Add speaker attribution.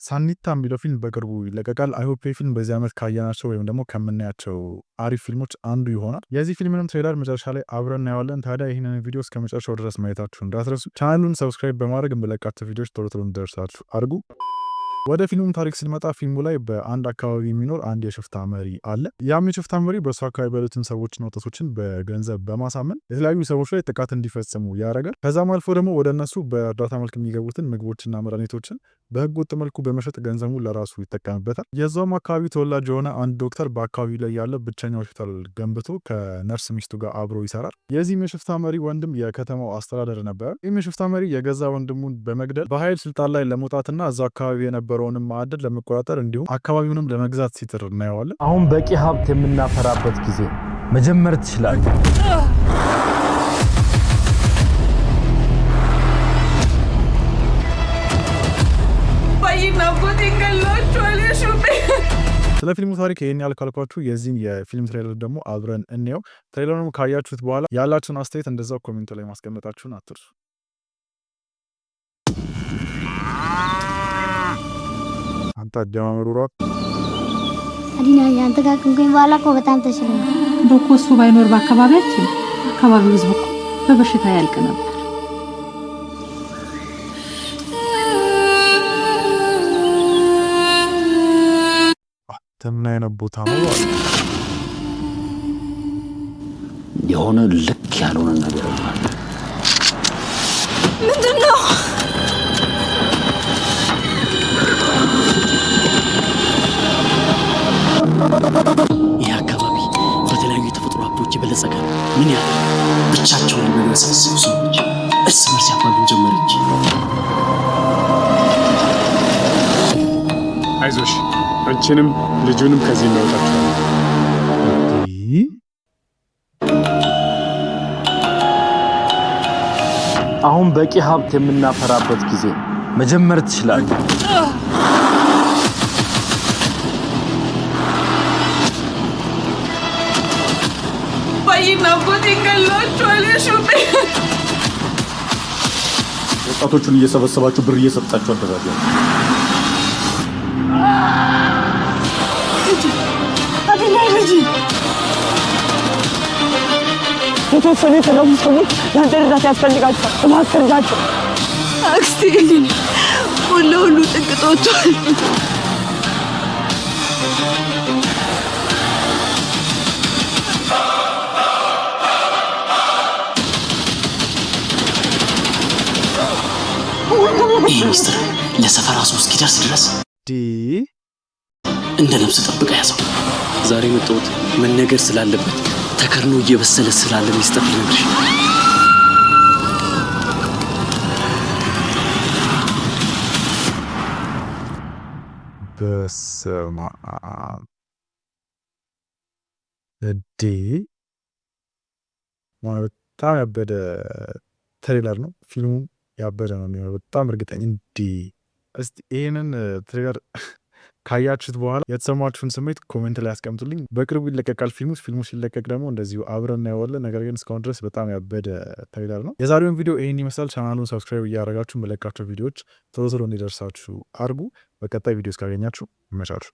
Speaker 1: ሳኒታ የሚለው ፊልም በቅርቡ ይለቀቃል። አይ ሆፕ ፊልም በዚህ ዓመት ካየናቸው ወይም ደግሞ ከምናያቸው አሪፍ ፊልሞች አንዱ ይሆናል። የዚህ ፊልምንም ትሬለር መጨረሻ ላይ አብረን እናየዋለን። ታዲያ ይህንን ቪዲዮ እስከ መጨረሻው ድረስ ማየታችሁ እንዳትረሱ። ቻናሉን ሰብስክራይብ በማድረግ የምለቃቸው ቪዲዮዎች ቶሎ ቶሎ እንዲደርሳችሁ አድርጉ። ወደ ፊልሙ ታሪክ ስንመጣ ፊልሙ ላይ በአንድ አካባቢ የሚኖር አንድ የሽፍታ መሪ አለ። ያም የሽፍታ መሪ በእሱ አካባቢ ያሉትን ሰዎችና ወጣቶችን በገንዘብ በማሳመን የተለያዩ ሰዎች ላይ ጥቃት እንዲፈጽሙ ያደርጋል። ከዛም አልፎ ደግሞ ወደ እነሱ በእርዳታ መልክ የሚገቡትን ምግቦችና መድኃኒቶችን በህገ ወጥ መልኩ በመሸጥ ገንዘቡን ለራሱ ይጠቀምበታል። የዛውም አካባቢ ተወላጅ የሆነ አንድ ዶክተር በአካባቢው ላይ ያለ ብቸኛ ሆስፒታል ገንብቶ ከነርስ ሚስቱ ጋር አብሮ ይሰራል። የዚህም የሽፍታ መሪ ወንድም የከተማው አስተዳደር ነበር። ይህም የሽፍታ መሪ የገዛ ወንድሙን በመግደል በኃይል ስልጣን ላይ ለመውጣትና እዛ አካባቢ የነበረውንም ማዕድን ለመቆጣጠር እንዲሁም አካባቢውንም ለመግዛት ሲጥር እናየዋለን።
Speaker 2: አሁን በቂ ሀብት የምናፈራበት ጊዜ መጀመር ትችላለህ።
Speaker 1: ስለ ፊልሙ ታሪክ ይህን ያህል ካልኳችሁ የዚህን የፊልም ትሬለር ደግሞ አብረን እንየው። ትሬለሩን ካያችሁት በኋላ ያላችሁን አስተያየት እንደዛው ኮሜንቱ ላይ ማስቀመጣችሁን አትርሱ። አንተ አጀማመሩ ራቅ
Speaker 3: አዲና ያንተ ጋር ከንኩኝ በኋላ እኮ በጣም ተሽሎኛል።
Speaker 4: እንደው እሱ ባይኖር በአካባቢያችን አካባቢው ህዝብ እኮ በበሽታ ያልቅ ነበር።
Speaker 1: ምን አይነት ቦታ ነው?
Speaker 5: የሆነ ልክ ያልሆነ ነገር አለ።
Speaker 3: ምንድነው?
Speaker 5: ይህ አካባቢ በተለያዩ የተፈጥሮ ሀብቶች የበለጸገ ምን ያህል ብቻቸውን የሚያሰበስቡ ሰዎች እርስ በርስ ያባሉን ጀመረች።
Speaker 6: አይዞሽ አንቺንም ልጁንም ከዚህ እናወጣቸዋለን።
Speaker 2: አሁን በቂ ሀብት የምናፈራበት ጊዜ መጀመር ትችላለህ።
Speaker 5: ወጣቶቹን እየሰበሰባችሁ ብር እየሰጣችሁ አደራጁ።
Speaker 7: የተወሰኑ የተለሙ ሰዎች ለአንተ እርዳታ ያስፈልጋቸዋል። እባክህ እርዳቸው።
Speaker 8: አክስቴ ሁሉ ጥንቅጥ ወጥቷል።
Speaker 5: ይህ ሚስጥር ለሰፈራ ሰው እስኪደርስ ድረስ እንደ ነፍስ ጠብቃ ያዘው። ዛሬ መጣሁት መነገር ስላለበት ተከርኖ እየበሰለ ስላለ ሚስጥር ልነግርሽ።
Speaker 1: በስመ አብ በጣም ያበደ ትሬለር ነው። ፊልሙ ያበደ ነው የሚሆነው በጣም እርግጠኛ። እስቲ ይህንን ትሬለር ካያችሁት በኋላ የተሰማችሁን ስሜት ኮሜንት ላይ አስቀምጡልኝ። በቅርቡ ይለቀቃል ፊልሙ ሲለቀቅ ደግሞ እንደዚሁ አብረን እናየዋለን። ነገር ግን እስካሁን ድረስ በጣም ያበደ ትሬለር ነው። የዛሬውን ቪዲዮ ይህን ይመስላል። ቻናሉን ሰብስክራይብ እያደረጋችሁ መለቃቸው ቪዲዮዎች ቶሎ ቶሎ እንዲደርሳችሁ አድርጉ። በቀጣይ ቪዲዮ እስካገኛችሁ ይመቻችሁ።